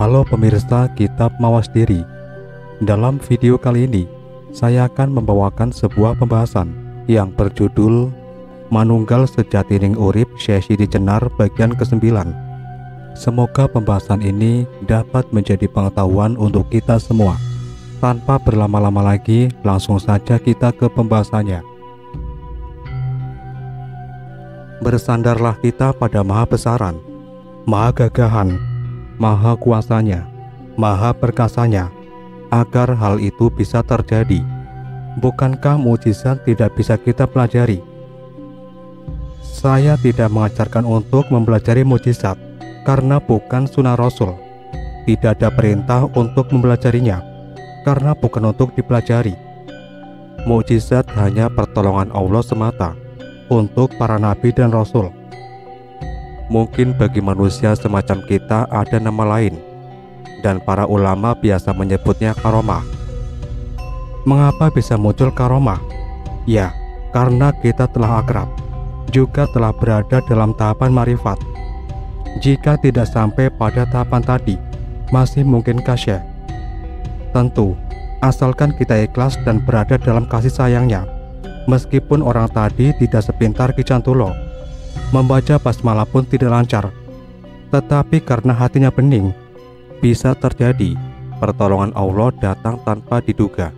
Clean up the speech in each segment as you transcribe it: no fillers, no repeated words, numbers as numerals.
Halo pemirsa Kitab Mawas Diri. Dalam video kali ini, saya akan membawakan sebuah pembahasan yang berjudul Manunggal Sejatining Urip Syekh Siti Jenar bagian ke-9. Semoga pembahasan ini dapat menjadi pengetahuan untuk kita semua. Tanpa berlama-lama lagi, langsung saja kita ke pembahasannya. Bersandarlah kita pada Maha Besaran, Maha Gagahan, Maha Kuasanya, Maha Perkasanya, agar hal itu bisa terjadi. Bukankah mukjizat tidak bisa kita pelajari? Saya tidak mengajarkan untuk mempelajari mukjizat, karena bukan sunnah Rasul. Tidak ada perintah untuk mempelajarinya, karena bukan untuk dipelajari. Mukjizat hanya pertolongan Allah semata, untuk para nabi dan rasul. Mungkin bagi manusia semacam kita ada nama lain, dan para ulama biasa menyebutnya karomah. Mengapa bisa muncul karomah? Ya, karena kita telah akrab, juga telah berada dalam tahapan marifat. Jika tidak sampai pada tahapan tadi, masih mungkin Syekh? Tentu, asalkan kita ikhlas dan berada dalam kasih sayangnya. Meskipun orang tadi tidak sepintar Ki Cantulo, membaca basmalah pun tidak lancar, tetapi karena hatinya bening, bisa terjadi pertolongan Allah datang tanpa diduga.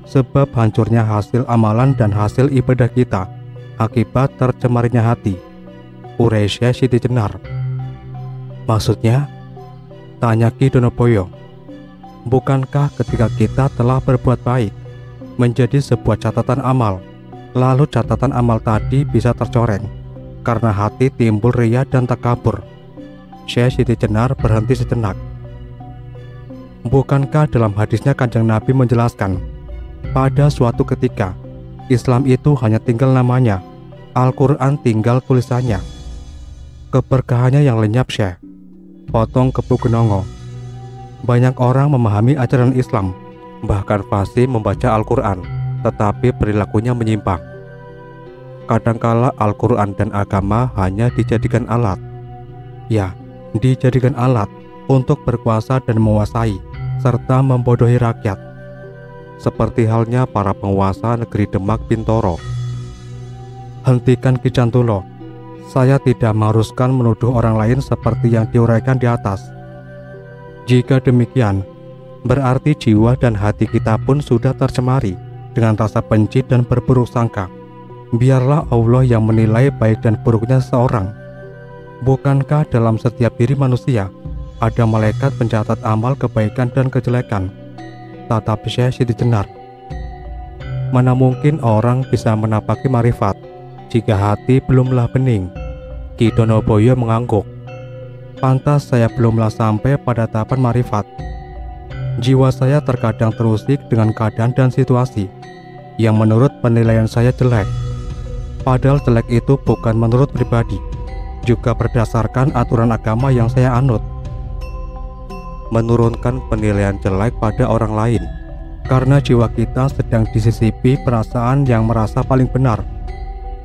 Sebab hancurnya hasil amalan dan hasil ibadah kita akibat tercemarnya hati. Urai Syekh Siti Jenar. Maksudnya? Tanya Ki Donoboyo. Bukankah ketika kita telah berbuat baik menjadi sebuah catatan amal, lalu catatan amal tadi bisa tercoreng karena hati timbul riya dan takabur? Syekh Siti Jenar berhenti sejenak. Bukankah dalam hadisnya Kanjeng Nabi menjelaskan, pada suatu ketika Islam itu hanya tinggal namanya, Al-Quran tinggal tulisannya. Keberkahannya yang lenyap, Syekh. Potong Kepu Genongo. Banyak orang memahami ajaran Islam, bahkan fasih membaca Al-Quran, tetapi perilakunya menyimpang. Kadangkala Al-Quran dan agama hanya dijadikan alat. Ya, dijadikan alat untuk berkuasa dan menguasai, serta membodohi rakyat. Seperti halnya para penguasa negeri Demak Bintoro. Hentikan Ki Cantulo. Saya tidak mengharuskan menuduh orang lain seperti yang diuraikan di atas. Jika demikian, berarti jiwa dan hati kita pun sudah tercemari dengan rasa benci dan berburuk sangka. Biarlah Allah yang menilai baik dan buruknya seseorang. Bukankah dalam setiap diri manusia ada malaikat pencatat amal kebaikan dan kejelekan? Tatap Syekh Siti Jenar. Mana mungkin orang bisa menapaki marifat jika hati belumlah bening? Ki Donoboyo mengangguk. Pantas saya belumlah sampai pada tahapan marifat. Jiwa saya terkadang terusik dengan keadaan dan situasi yang menurut penilaian saya jelek. Padahal jelek itu bukan menurut pribadi, juga berdasarkan aturan agama yang saya anut. Menurunkan penilaian jelek pada orang lain karena jiwa kita sedang disisipi perasaan yang merasa paling benar,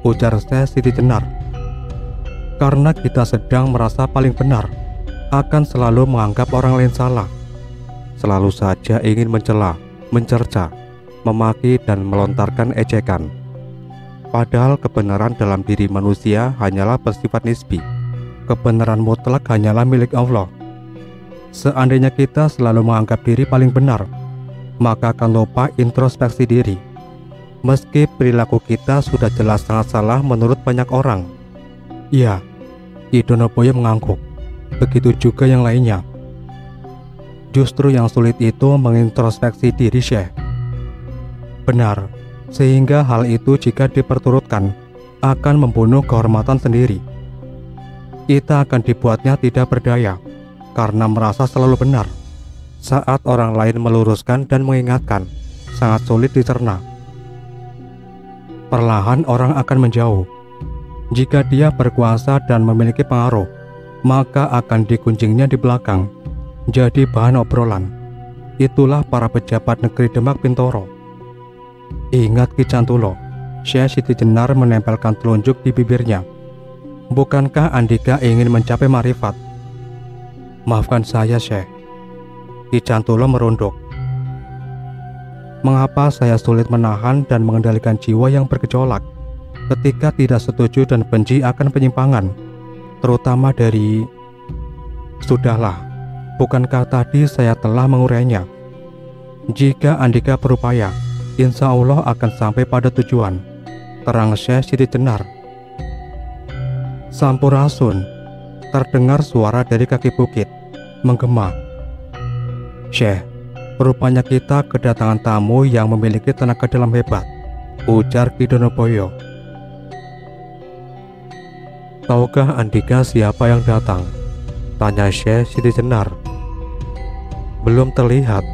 ujar Syekh Siti Jenar. Karena kita sedang merasa paling benar, akan selalu menganggap orang lain salah. Selalu saja ingin mencela, mencerca, memaki dan melontarkan ejekan. Padahal kebenaran dalam diri manusia hanyalah bersifat nisbi. Kebenaran mutlak hanyalah milik Allah. Seandainya kita selalu menganggap diri paling benar, maka akan lupa introspeksi diri. Meski perilaku kita sudah jelas sangat salah menurut banyak orang. Ya, Ki Donoboyo mengangguk. Begitu juga yang lainnya. Justru yang sulit itu mengintrospeksi diri, Syekh. Benar, sehingga hal itu jika diperturutkan akan membunuh kehormatan sendiri. Kita akan dibuatnya tidak berdaya karena merasa selalu benar. Saat orang lain meluruskan dan mengingatkan, sangat sulit dicerna. Perlahan orang akan menjauh. Jika dia berkuasa dan memiliki pengaruh, maka akan digunjingnya di belakang, jadi bahan obrolan. Itulah para pejabat negeri Demak Bintoro. Ingat Ki Cantulo. Syekh Siti Jenar menempelkan telunjuk di bibirnya. Bukankah Andika ingin mencapai marifat? Maafkan saya, Syekh. Ki Cantulo merunduk. Mengapa saya sulit menahan dan mengendalikan jiwa yang bergejolak ketika tidak setuju dan benci akan penyimpangan, terutama dari... Sudahlah, bukankah tadi saya telah mengurainya? Jika Andika berupaya, insya Allah akan sampai pada tujuan, terang Syekh Siti Jenar. Sampurasun, terdengar suara dari kaki bukit, menggema. Syekh, rupanya kita kedatangan tamu yang memiliki tenaga dalam hebat, ujar Ki Donoboyo. Tahukah Andika siapa yang datang? Tanya Syekh Siti Jenar. Belum terlihat,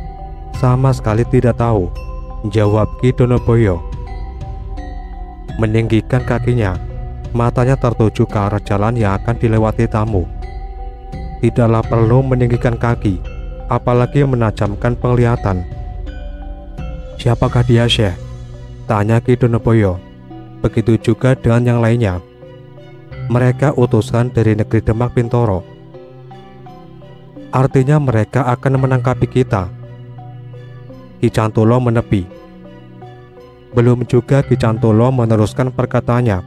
sama sekali tidak tahu, jawab Ki Donoboyo. Meninggikan kakinya, matanya tertuju ke arah jalan yang akan dilewati tamu. Tidaklah perlu meninggikan kaki, apalagi menajamkan penglihatan. Siapakah dia, Syekh? Tanya Ki Donoboyo. Begitu juga dengan yang lainnya. Mereka utusan dari negeri Demak Bintoro. Artinya mereka akan menangkapi kita. Ki Cantulo menepi. Belum juga Ki Cantulo meneruskan perkataannya,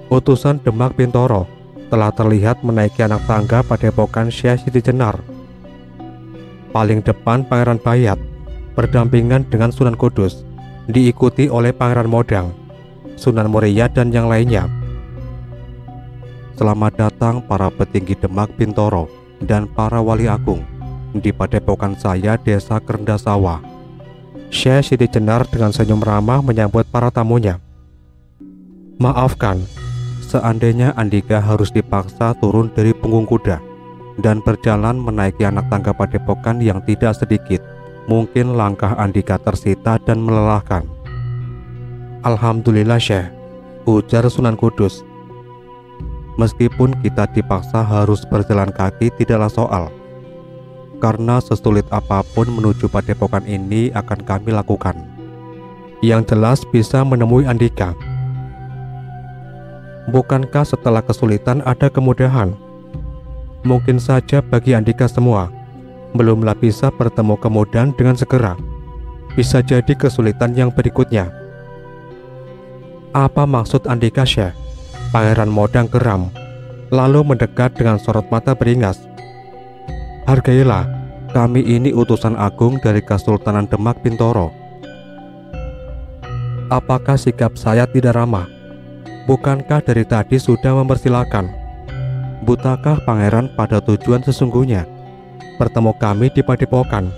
utusan Demak Bintoro telah terlihat menaiki anak tangga padepokan Syekh Siti Jenar. Paling depan Pangeran Bayat berdampingan dengan Sunan Kudus, diikuti oleh Pangeran Modang, Sunan Muria dan yang lainnya. Selamat datang para petinggi Demak Bintoro dan para wali agung di padepokan saya Desa Kerendasawa. Syekh Siti Jenar dengan senyum ramah menyambut para tamunya. Maafkan, seandainya Andika harus dipaksa turun dari punggung kuda dan berjalan menaiki anak tangga padepokan yang tidak sedikit, mungkin langkah Andika tersita dan melelahkan. Alhamdulillah Syekh, ujar Sunan Kudus. Meskipun kita dipaksa harus berjalan kaki tidaklah soal, karena sesulit apapun menuju padepokan ini akan kami lakukan. Yang jelas bisa menemui Andika. Bukankah setelah kesulitan ada kemudahan? Mungkin saja bagi Andika semua, belumlah bisa bertemu kemudahan dengan segera. Bisa jadi kesulitan yang berikutnya. Apa maksud Andika, Syekh? Pangeran Modang geram, lalu mendekat dengan sorot mata beringas. Hargailah, kami ini utusan agung dari Kesultanan Demak Bintoro. Apakah sikap saya tidak ramah? Bukankah dari tadi sudah mempersilahkan? Butakah pangeran pada tujuan sesungguhnya, bertemu kami di padepokan?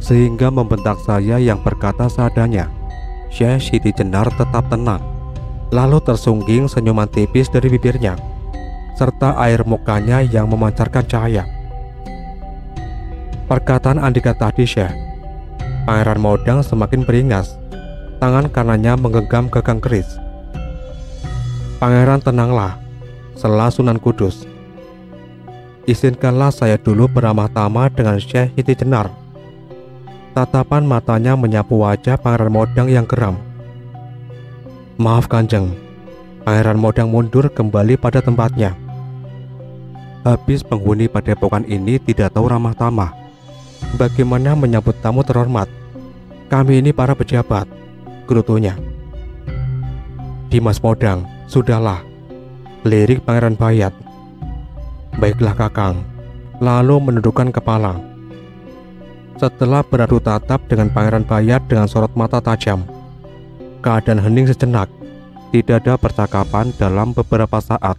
Sehingga membentak saya yang berkata seadanya. Syekh Siti Jenar tetap tenang. Lalu tersungging senyuman tipis dari bibirnya, serta air mukanya yang memancarkan cahaya. Perkataan Andika tadi, Syekh. Pangeran Modang semakin beringas, tangan kanannya menggenggam gagang keris. Pangeran tenanglah, sela Sunan Kudus. Izinkanlah saya dulu beramah tamah dengan Syekh Siti Jenar. Tatapan matanya menyapu wajah Pangeran Modang yang geram. Maaf Kanjeng. Pangeran Modang mundur kembali pada tempatnya. Habis penghuni padepokan ini tidak tahu ramah tamah, bagaimana menyambut tamu terhormat? Kami ini para pejabat, gerutunya. Dimas Modang, sudahlah, lirik Pangeran Bayat. Baiklah Kakang, lalu menundukkan kepala. Setelah beradu tatap dengan Pangeran Bayat dengan sorot mata tajam, keadaan hening sejenak. Tidak ada percakapan dalam beberapa saat.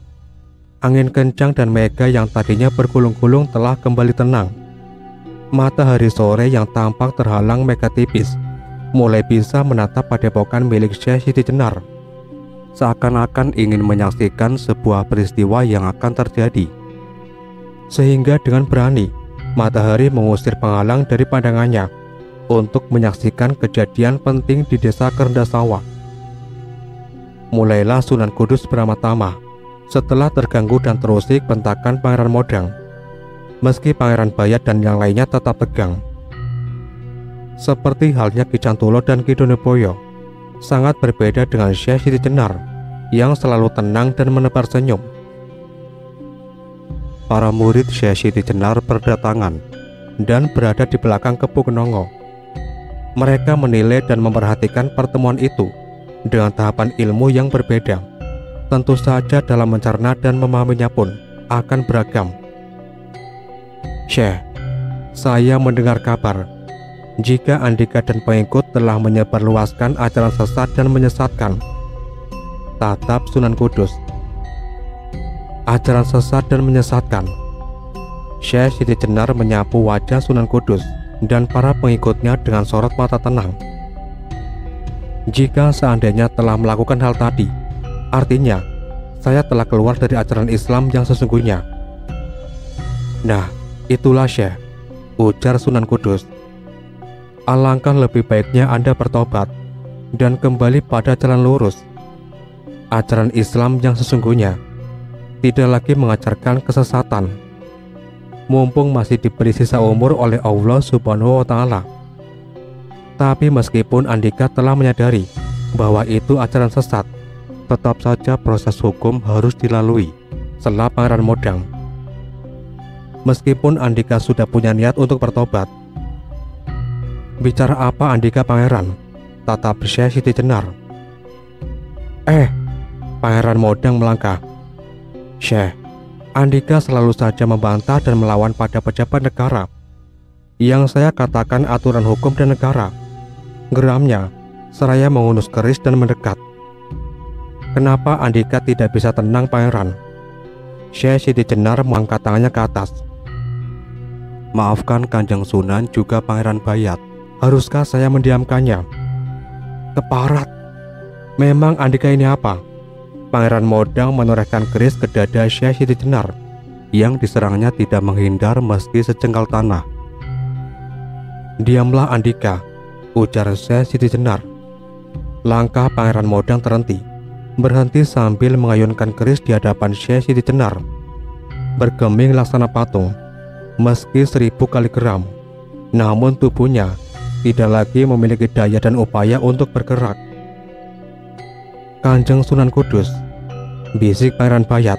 Angin kencang dan mega yang tadinya bergulung-gulung telah kembali tenang. Matahari sore yang tampak terhalang mega tipis mulai bisa menatap padepokan milik Syekh Siti Jenar, seakan-akan ingin menyaksikan sebuah peristiwa yang akan terjadi. Sehingga dengan berani matahari mengusir penghalang dari pandangannya untuk menyaksikan kejadian penting di Desa Kerendasawa. Mulailah Sunan Kudus beramah tamah setelah terganggu dan terusik bentakan Pangeran Modang, meski Pangeran Bayat dan yang lainnya tetap tegang. Seperti halnya Ki Cantulo dan Ki Donoboyo, sangat berbeda dengan Syekh Siti Jenar yang selalu tenang dan menebar senyum. Para murid Syekh Siti Jenar berdatangan, dan berada di belakang Kepu Kenongo. Mereka menilai dan memperhatikan pertemuan itu dengan tahapan ilmu yang berbeda. Tentu saja dalam mencerna dan memahaminya pun akan beragam. Syekh, saya mendengar kabar jika Andika dan pengikut telah menyebarluaskan ajaran sesat dan menyesatkan. Tatap Sunan Kudus. Ajaran sesat dan menyesatkan. Syekh Siti Jenar menyapu wajah Sunan Kudus dan para pengikutnya dengan sorot mata tenang. Jika seandainya telah melakukan hal tadi, artinya saya telah keluar dari ajaran Islam yang sesungguhnya. Nah, itulah Syekh, ujar Sunan Kudus. Alangkah lebih baiknya Anda bertobat dan kembali pada jalan lurus. Ajaran Islam yang sesungguhnya tidak lagi mengajarkan kesesatan. Mumpung masih diberi sisa umur oleh Allah Subhanahu wa Ta'ala. Tapi meskipun Andika telah menyadari bahwa itu ajaran sesat, tetap saja proses hukum harus dilalui, sela Pangeran Modang. Meskipun Andika sudah punya niat untuk bertobat. Bicara apa Andika, Pangeran? Tatap Syekh Siti Jenar. Pangeran Modang melangkah. Syekh, Andika selalu saja membantah dan melawan pada pejabat negara. Yang saya katakan aturan hukum dan negara. Geramnya, seraya mengunus keris dan mendekat. Kenapa Andika tidak bisa tenang, Pangeran? Syekh Siti Jenar mengangkat tangannya ke atas. Maafkan Kanjeng Sunan juga Pangeran Bayat. Haruskah saya mendiamkannya? Keparat. Memang Andika ini apa? Pangeran Modang menorehkan keris ke dada Syekh Siti Jenar yang diserangnya tidak menghindar meski sejengkal tanah. Diamlah Andika, ujar Syekh Siti Jenar. Langkah Pangeran Modang terhenti, berhenti sambil mengayunkan keris di hadapan Syekh Siti Jenar. Bergeming laksana patung, meski 1000 kali geram, namun tubuhnya tidak lagi memiliki daya dan upaya untuk bergerak. Kanjeng Sunan Kudus, bisik Pangeran Bayat,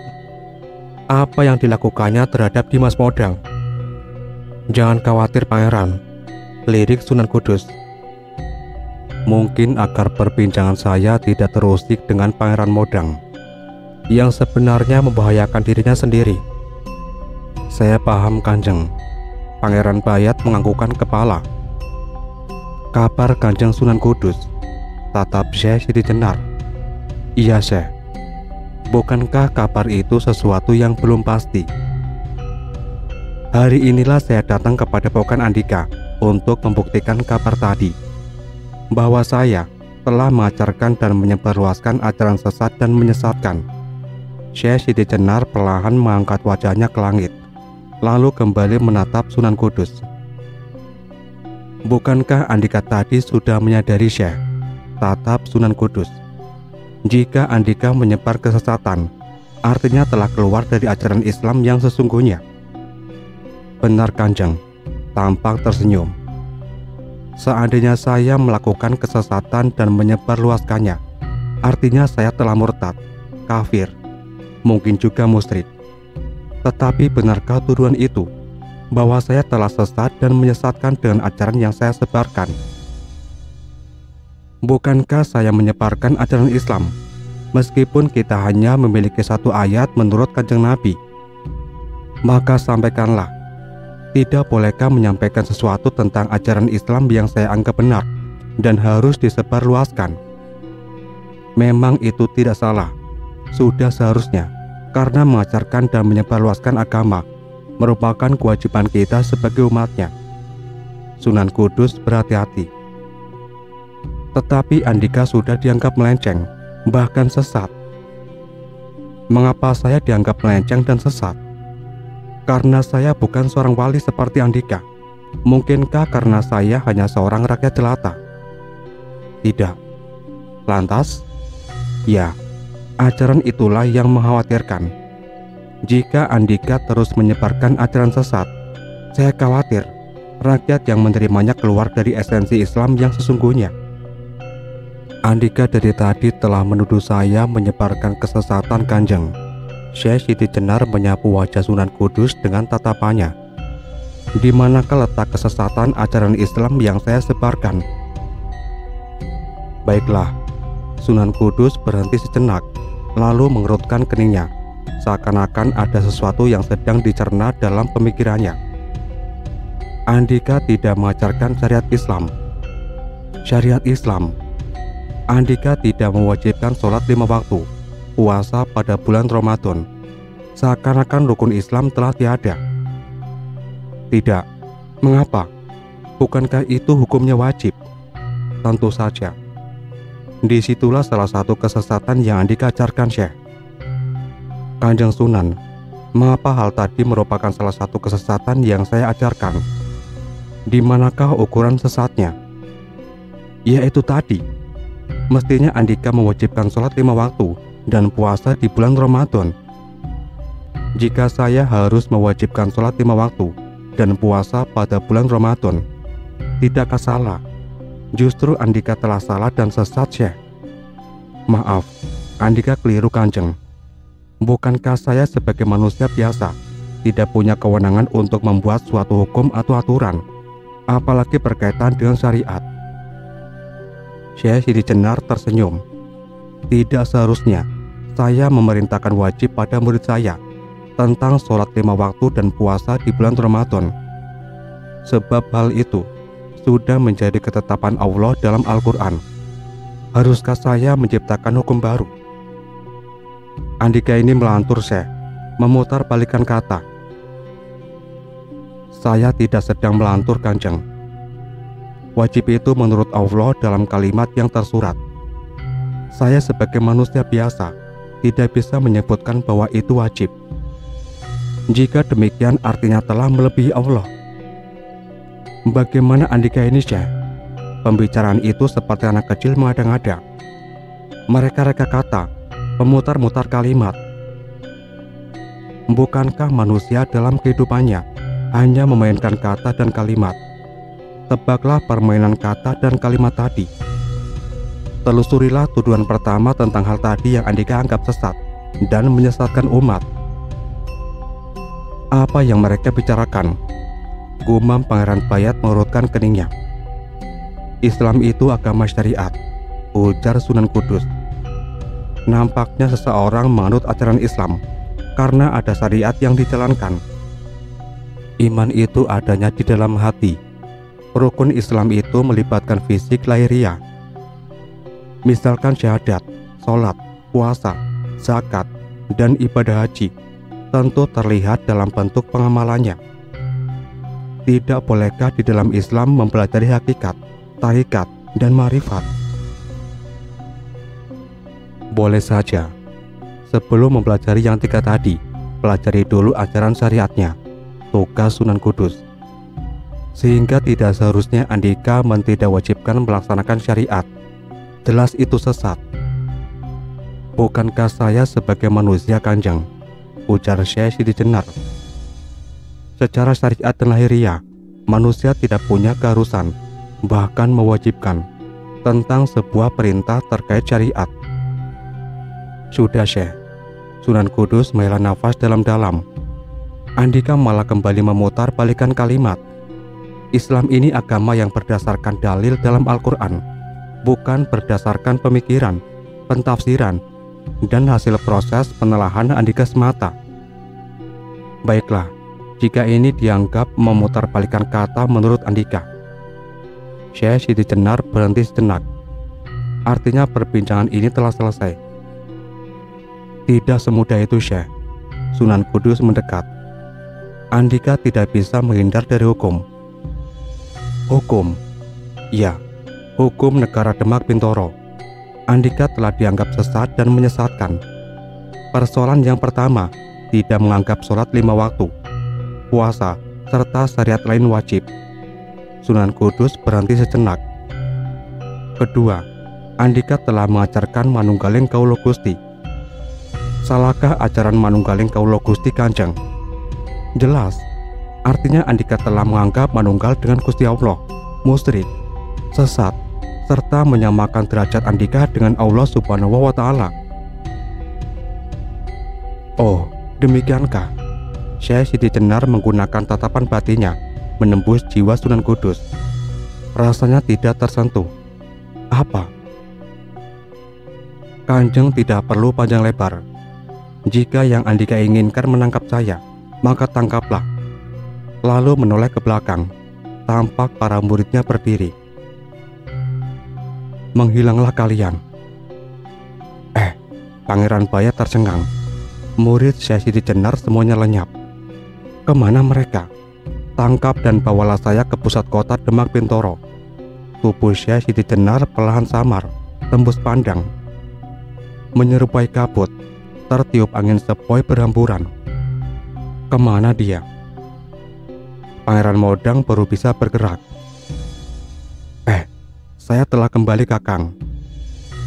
apa yang dilakukannya terhadap Dimas Modang? Jangan khawatir Pangeran, lirik Sunan Kudus. Mungkin agar perbincangan saya tidak terusik dengan Pangeran Modang yang sebenarnya membahayakan dirinya sendiri. Saya paham Kanjeng. Pangeran Bayat menganggukkan kepala. Kabar Kanjeng Sunan Kudus, tatap Syekh Siti Jenar. Iya Syekh, bukankah kabar itu sesuatu yang belum pasti? Hari inilah saya datang kepada Pokan Andika untuk membuktikan kabar tadi, bahwa saya telah mengajarkan dan menyebarluaskan ajaran sesat dan menyesatkan. Syekh Siti Jenar perlahan mengangkat wajahnya ke langit, lalu kembali menatap Sunan Kudus. Bukankah Andika tadi sudah menyadari Syekh? Tatap Sunan Kudus. Jika Andika menyebar kesesatan, artinya telah keluar dari ajaran Islam yang sesungguhnya. Benar Kanjeng, tampak tersenyum. Seandainya saya melakukan kesesatan dan menyebarluaskannya, artinya saya telah murtad, kafir, mungkin juga musyrik. Tetapi benarkah tuduhan itu, bahwa saya telah sesat dan menyesatkan dengan ajaran yang saya sebarkan? Bukankah saya menyebarkan ajaran Islam, meskipun kita hanya memiliki satu ayat menurut Kanjeng Nabi? Maka sampaikanlah, tidak bolehkah menyampaikan sesuatu tentang ajaran Islam yang saya anggap benar dan harus disebarluaskan? Memang itu tidak salah, sudah seharusnya, karena mengajarkan dan menyebarluaskan agama merupakan kewajiban kita sebagai umatnya. Sunan Kudus berhati-hati. Tetapi Andika sudah dianggap melenceng, bahkan sesat. Mengapa saya dianggap melenceng dan sesat? Karena saya bukan seorang wali seperti Andika. Mungkinkah karena saya hanya seorang rakyat jelata? Tidak. Lantas? Ya, ajaran itulah yang mengkhawatirkan. Jika Andika terus menyebarkan ajaran sesat, saya khawatir rakyat yang menerimanya keluar dari esensi Islam yang sesungguhnya. Andika dari tadi telah menuduh saya menyebarkan kesesatan Kanjeng. Syekh Siti Jenar menyapu wajah Sunan Kudus dengan tatapannya. Di manakah letak kesesatan ajaran Islam yang saya sebarkan? Baiklah, Sunan Kudus berhenti sejenak, lalu mengerutkan keningnya, seakan-akan ada sesuatu yang sedang dicerna dalam pemikirannya. Andika tidak mengajarkan syariat Islam. Syariat Islam. Andika tidak mewajibkan sholat 5 waktu, puasa pada bulan Ramadan, seakan-akan rukun Islam telah tiada. Tidak. Mengapa? Bukankah itu hukumnya wajib? Tentu saja. Disitulah salah satu kesesatan yang Andika ajarkan, Syekh. Kanjeng Sunan, mengapa hal tadi merupakan salah satu kesesatan yang saya ajarkan? Di manakah ukuran sesatnya? Yaitu tadi, mestinya Andika mewajibkan sholat 5 waktu dan puasa di bulan Ramadan. Jika saya harus mewajibkan sholat 5 waktu dan puasa pada bulan Ramadan, tidakkah salah? Justru Andika telah salah dan sesat, Syekh. Maaf, Andika keliru, Kanjeng. Bukankah saya sebagai manusia biasa tidak punya kewenangan untuk membuat suatu hukum atau aturan, apalagi berkaitan dengan syariat? Syekh Sidi Jenar tersenyum. Tidak seharusnya saya memerintahkan wajib pada murid saya tentang sholat 5 waktu dan puasa di bulan Ramadan, sebab hal itu sudah menjadi ketetapan Allah dalam Al-Quran. Haruskah saya menciptakan hukum baru? Andika ini melantur, Syekh, memutar balikan kata. Saya tidak sedang melantur, Kanjeng. Wajib itu menurut Allah dalam kalimat yang tersurat. Saya sebagai manusia biasa tidak bisa menyebutkan bahwa itu wajib. Jika demikian artinya telah melebihi Allah. Bagaimana Andika ini, Syekh? Pembicaraan itu seperti anak kecil mengada-ngada. Mereka-reka kata, memutar-mutar kalimat. Bukankah manusia dalam kehidupannya hanya memainkan kata dan kalimat? Tebaklah permainan kata dan kalimat tadi. Telusurilah tuduhan pertama tentang hal tadi yang Andika anggap sesat dan menyesatkan umat. Apa yang mereka bicarakan? Gumam Pangeran Bayat mengurutkan keningnya. Islam itu agama syariat, ujar Sunan Kudus. Nampaknya seseorang menganut ajaran Islam karena ada syariat yang dijalankan. Iman itu adanya di dalam hati. Rukun Islam itu melibatkan fisik lahiriah. Misalkan syahadat, sholat, puasa, zakat, dan ibadah haji tentu terlihat dalam bentuk pengamalannya. Tidak bolehkah di dalam Islam mempelajari hakikat, tarekat, dan marifat? Boleh saja. Sebelum mempelajari yang 3 tadi, pelajari dulu ajaran syariatnya, tugas Sunan Kudus. Sehingga tidak seharusnya Andika tidak wajibkan melaksanakan syariat. Jelas itu sesat. Bukankah saya sebagai manusia, Kanjeng? Ujar Syekh Sidi Jenar. Secara syariat dan lahiriah, manusia tidak punya keharusan, bahkan mewajibkan, tentang sebuah perintah terkait syariat. Sudah, Syekh. Sunan Kudus menghela nafas dalam-dalam. Andika malah kembali memutar balikan kalimat. Islam ini agama yang berdasarkan dalil dalam Al-Quran, bukan berdasarkan pemikiran, pentafsiran, dan hasil proses penelahan Andika semata. Baiklah, jika ini dianggap memutarbalikkan kata menurut Andika. Syekh Sidi Jenar berhenti sejenak. Artinya perbincangan ini telah selesai. Tidak semudah itu, Syekh. Sunan Kudus mendekat. Andika tidak bisa menghindar dari hukum. Hukum? Ya, hukum negara Demak Bintoro. Andika telah dianggap sesat dan menyesatkan. Persoalan yang pertama, tidak menganggap sholat 5 waktu, puasa, serta syariat lain wajib. Sunan Kudus berhenti sejenak. Kedua, Andika telah mengajarkan manunggaling Kaulo Gusti. Salahkah ajaran manunggaling Kaulo Gusti, Kanjeng? Jelas, artinya Andika telah menganggap manunggal dengan Gusti Allah musyrik, sesat, serta menyamakan derajat Andika dengan Allah Subhanahu wa Ta'ala. Oh, demikiankah? Syekh Sidi Jenar menggunakan tatapan batinnya menembus jiwa Sunan Kudus. Rasanya tidak tersentuh. Apa? Kanjeng tidak perlu panjang lebar. Jika yang Andika inginkan menangkap saya, maka tangkaplah. Lalu menoleh ke belakang. Tampak para muridnya berdiri. Menghilanglah kalian. Pangeran Bayat tercengang. Murid Syekh Sidi Jenar semuanya lenyap. Kemana mereka? Tangkap dan bawalah saya ke pusat kota Demak Bintoro. Tubuh Syekh Sidi Jenar perlahan samar, tembus pandang. Menyerupai kabut, tertiup angin sepoi berhamburan. Kemana dia? Pangeran Modang baru bisa bergerak. Saya telah kembali, Kakang.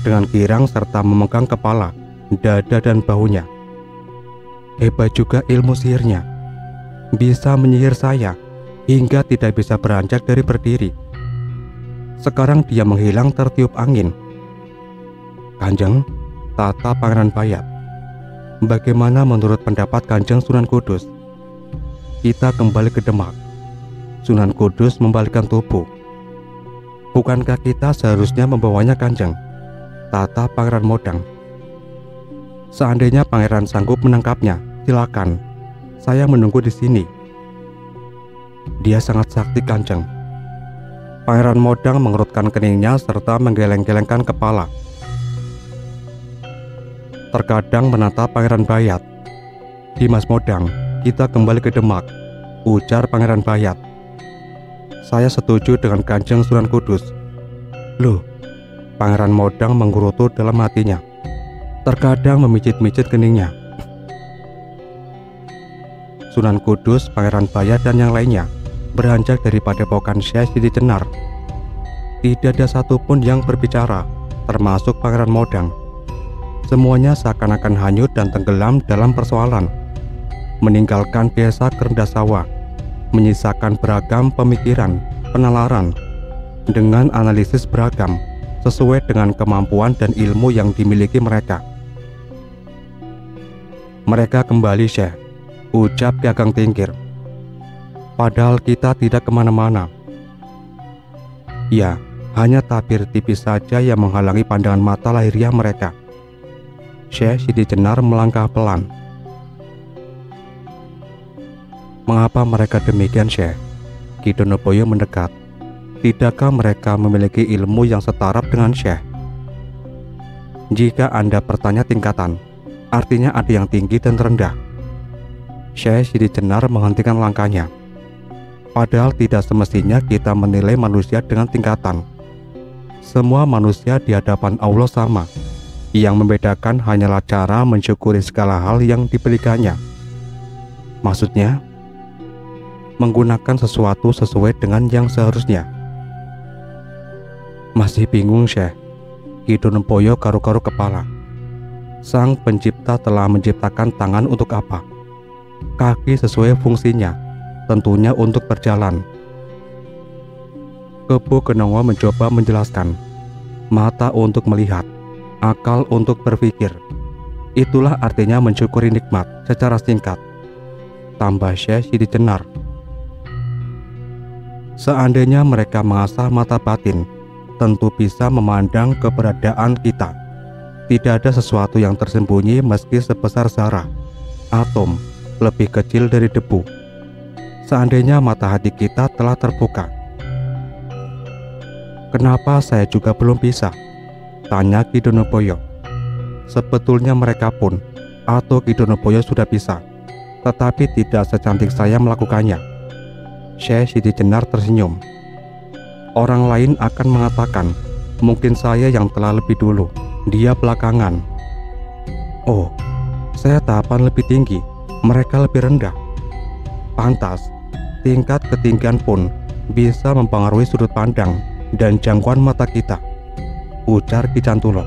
Dengan girang serta memegang kepala, dada dan bahunya. Hebat juga ilmu sihirnya. Bisa menyihir saya hingga tidak bisa beranjak dari berdiri. Sekarang dia menghilang tertiup angin. Kanjeng, tata Pangeran Bayat. Bagaimana menurut pendapat Kanjeng Sunan Kudus? Kita kembali ke Demak. Sunan Kudus membalikkan tubuh. Bukankah kita seharusnya membawanya, Kanjeng? Tata Pangeran Modang. Seandainya pangeran sanggup menangkapnya, silakan. Saya menunggu di sini. Dia sangat sakti, Kanjeng. Pangeran Modang mengerutkan keningnya serta menggeleng-gelengkan kepala. Terkadang menatap Pangeran Bayat. Dimas Modang, kita kembali ke Demak, ujar Pangeran Bayat. Saya setuju dengan Kanjeng Sunan Kudus. Loh, Pangeran Modang menggerutu dalam hatinya. Terkadang memijit-mijit keningnya. Sunan Kudus, Pangeran Bayat dan yang lainnya beranjak dari padepokan Syekh Sidi Jenar. Tidak ada satupun yang berbicara, termasuk Pangeran Modang. Semuanya seakan-akan hanyut dan tenggelam dalam persoalan, meninggalkan desa kerendah sawah, menyisakan beragam pemikiran, penalaran, dengan analisis beragam sesuai dengan kemampuan dan ilmu yang dimiliki mereka. Mereka kembali, Syekh, ucap Ki Ageng Tingkir. Padahal kita tidak kemana-mana. Ya, hanya tabir tipis saja yang menghalangi pandangan mata lahiriah mereka. Syekh Sidi Jenar melangkah pelan. Mengapa mereka demikian, Syekh? Ki Donoboyo mendekat. Tidakkah mereka memiliki ilmu yang setaraf dengan Syekh? Jika Anda bertanya tingkatan, artinya ada yang tinggi dan rendah. Syekh Sidi Jenar menghentikan langkahnya. Padahal tidak semestinya kita menilai manusia dengan tingkatan. Semua manusia di hadapan Allah sama. Yang membedakan hanyalah cara mensyukuri segala hal yang diberikannya. Maksudnya, menggunakan sesuatu sesuai dengan yang seharusnya. Masih bingung, Syekh. Ki Donoboyo garu-garu kepala. Sang pencipta telah menciptakan tangan untuk apa? Kaki sesuai fungsinya, tentunya untuk berjalan. Kebo Genongo mencoba menjelaskan. Mata untuk melihat, akal untuk berpikir. Itulah artinya mensyukuri nikmat secara singkat. Tambah Syekh Sidi Jenar. Seandainya mereka mengasah mata batin, tentu bisa memandang keberadaan kita. Tidak ada sesuatu yang tersembunyi meski sebesar zarah, atom, lebih kecil dari debu. Seandainya mata hati kita telah terbuka. Kenapa saya juga belum bisa? Tanya Ki Donoboyo. Sebetulnya mereka pun, atau Ki Donoboyo sudah bisa, tetapi tidak secantik saya melakukannya. Syekh Sidi Jenar tersenyum. Orang lain akan mengatakan, mungkin saya yang telah lebih dulu, dia belakangan. Oh, saya tahapan lebih tinggi, mereka lebih rendah. Pantas, tingkat ketinggian pun bisa mempengaruhi sudut pandang dan jangkauan mata kita, ujar Ki Cantulo.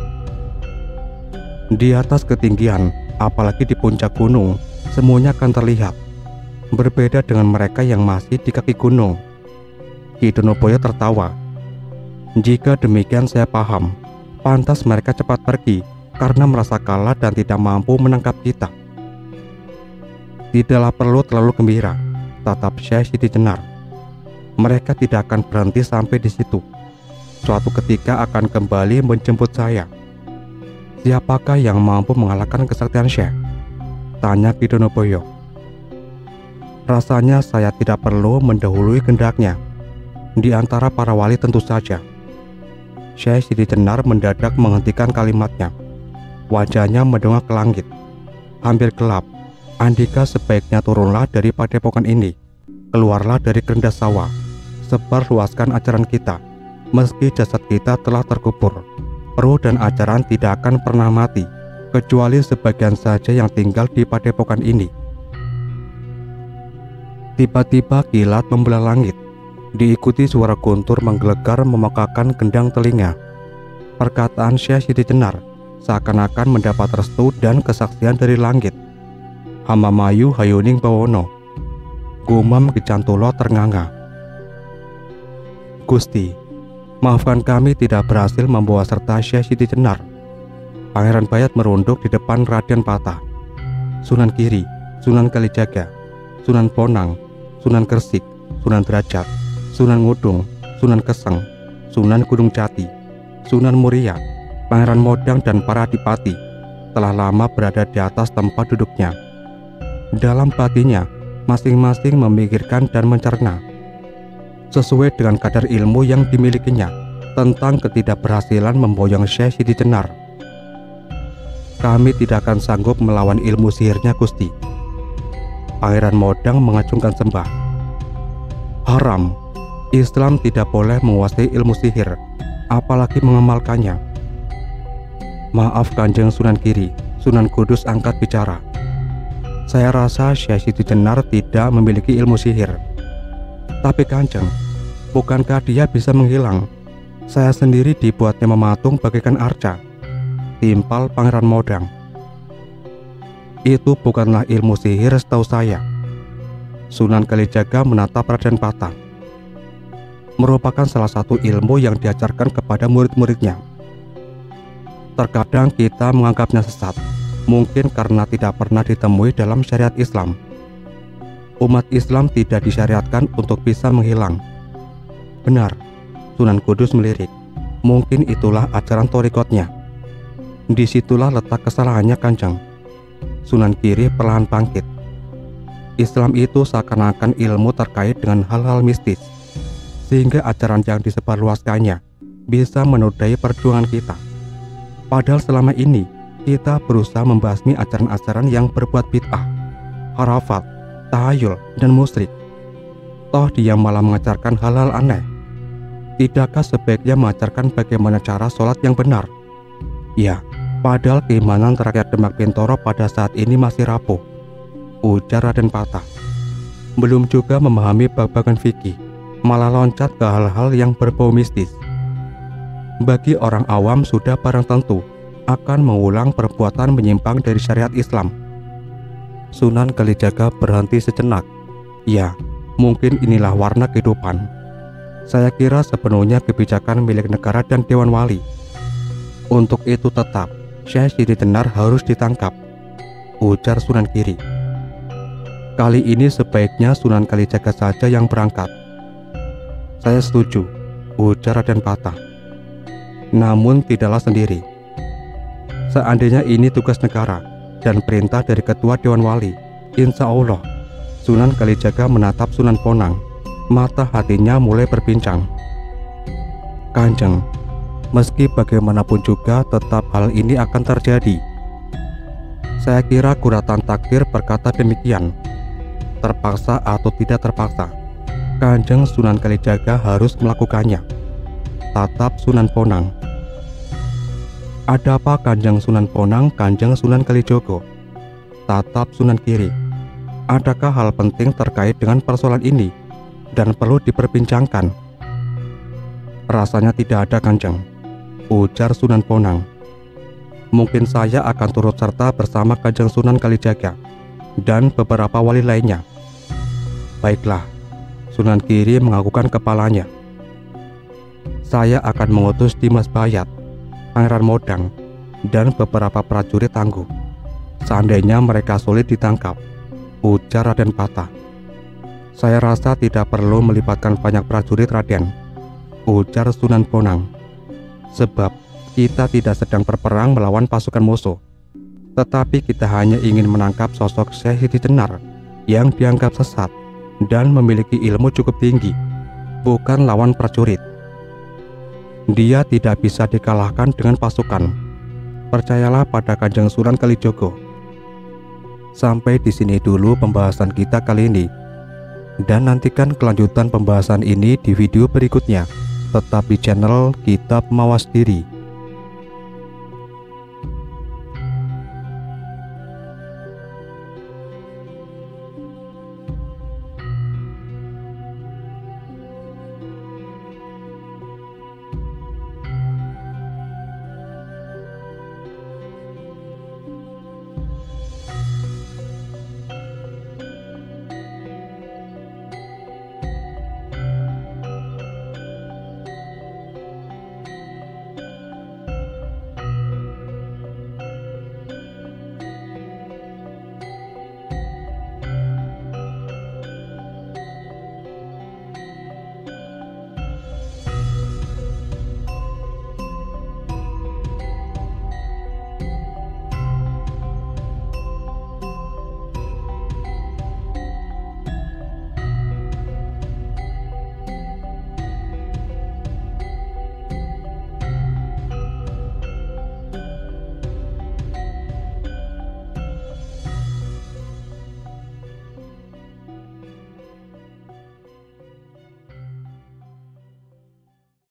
Di atas ketinggian, apalagi di puncak gunung, semuanya akan terlihat. Berbeda dengan mereka yang masih di kaki gunung. Ki Donoboyo tertawa. Jika demikian saya paham, pantas mereka cepat pergi karena merasa kalah dan tidak mampu menangkap kita. Tidaklah perlu terlalu gembira, tatap Syekh Sidi Jenar. mereka tidak akan berhenti sampai di situ. Suatu ketika akan kembali menjemput saya. Siapakah yang mampu mengalahkan kesaktian Syekh? Tanya Ki Donoboyo. Rasanya saya tidak perlu mendahului kehendaknya. Di antara para wali tentu saja. Syekh Siti Jenar mendadak menghentikan kalimatnya. Wajahnya mendongak ke langit. Hampir gelap. Andika sebaiknya turunlah dari padepokan ini. Keluarlah dari kerendas sawah. Sebarluaskan ajaran kita. Meski jasad kita telah terkubur, roh dan ajaran tidak akan pernah mati, kecuali sebagian saja yang tinggal di padepokan ini. Tiba-tiba kilat membelah langit, diikuti suara guntur menggelegar memekakan gendang telinga. Perkataan Syekh Siti Jenar seakan-akan mendapat restu dan kesaksian dari langit. Hamamayu hayuning bawono, gumam Ki Cantulo ternganga. Gusti, maafkan kami tidak berhasil membawa serta Syekh Siti Jenar. Pangeran Bayat merunduk di depan Raden Patah. Sunan Giri, Sunan Kalijaga, Sunan Ponang, Sunan Gresik, Sunan Derajat, Sunan Ngudung, Sunan Keseng, Sunan Gunung Jati, Sunan Muria, Pangeran Modang dan para adipati telah lama berada di atas tempat duduknya. Dalam batinnya, masing-masing memikirkan dan mencerna sesuai dengan kadar ilmu yang dimilikinya tentang ketidakberhasilan memboyong Syekh Siti Jenar. Kami tidak akan sanggup melawan ilmu sihirnya, Gusti. Pangeran Modang mengacungkan sembah. Haram. Islam tidak boleh menguasai ilmu sihir, apalagi mengamalkannya. Maaf Kanjeng Sunan Giri, Sunan Kudus angkat bicara. Saya rasa Syekh Siti Jenar tidak memiliki ilmu sihir. Tapi Kanjeng, bukankah dia bisa menghilang? Saya sendiri dibuatnya mematung bagaikan arca. Timpal Pangeran Modang. Itu bukanlah ilmu sihir setahu saya. Sunan Kalijaga menatap Raden Patah. Merupakan salah satu ilmu yang diajarkan kepada murid-muridnya. Terkadang kita menganggapnya sesat, mungkin karena tidak pernah ditemui dalam syariat Islam. Umat Islam tidak disyariatkan untuk bisa menghilang. Benar, Sunan Kudus melirik. Mungkin itulah ajaran torikotnya. Disitulah letak kesalahannya, Kanjeng. Sunan Giri perlahan bangkit. Islam itu seakan-akan ilmu terkait dengan hal-hal mistis, sehingga ajaran yang disebarluaskannya bisa menodai perjuangan kita. Padahal selama ini kita berusaha membasmi ajaran-ajaran yang berbuat bid'ah, harafat, tahayul, dan musyrik. Toh dia malah mengajarkan hal-hal aneh. Tidakkah sebaiknya mengajarkan bagaimana cara sholat yang benar? Ya, padahal keimanan rakyat Demak Bintoro pada saat ini masih rapuh, ujar Raden Patah. Belum juga memahami babagan fikih, malah loncat ke hal-hal yang berbau mistis. Bagi orang awam sudah barang tentu akan mengulang perbuatan menyimpang dari syariat Islam. Sunan Kalijaga berhenti sejenak. Ya, mungkin inilah warna kehidupan. Saya kira sepenuhnya kebijakan milik negara dan Dewan Wali. Untuk itu tetap Syekh Siti Jenar harus ditangkap, ujar Sunan Giri. Kali ini sebaiknya Sunan Kalijaga saja yang berangkat. Saya setuju, ujar Raden Patah. Namun tidaklah sendiri. Seandainya ini tugas negara dan perintah dari Ketua Dewan Wali, insya Allah Sunan Kalijaga menatap Sunan Ponang. Mata hatinya mulai berbincang. Kanjeng, meski bagaimanapun juga tetap hal ini akan terjadi. Saya kira kuratan takdir berkata demikian. Terpaksa atau tidak terpaksa, Kanjeng Sunan Kalijaga harus melakukannya. Tatap Sunan Ponang. Ada apa Kanjeng Sunan Ponang, Kanjeng Sunan Kalijogo? Tatap Sunan Giri. Adakah hal penting terkait dengan persoalan ini dan perlu diperbincangkan? Rasanya tidak ada, Kanjeng, ujar Sunan Ponang. Mungkin saya akan turut serta bersama Kanjeng Sunan Kalijaga dan beberapa wali lainnya. Baiklah, Sunan Giri menganggukkan kepalanya. Saya akan mengutus Dimas Bayat, Pangeran Modang, dan beberapa prajurit tangguh. Seandainya mereka sulit ditangkap, ujar Raden Patah. Saya rasa tidak perlu melibatkan banyak prajurit, Raden, ujar Sunan Bonang. Sebab kita tidak sedang berperang melawan pasukan musuh, tetapi kita hanya ingin menangkap sosok Syekh Hidi Jenar yang dianggap sesat dan memiliki ilmu cukup tinggi, bukan lawan prajurit. Dia tidak bisa dikalahkan dengan pasukan. Percayalah pada Kanjeng Sunan Kalijogo. Sampai di sini dulu pembahasan kita kali ini. Dan nantikan kelanjutan pembahasan ini di video berikutnya. Tetap di channel Kitab Mawas Diri.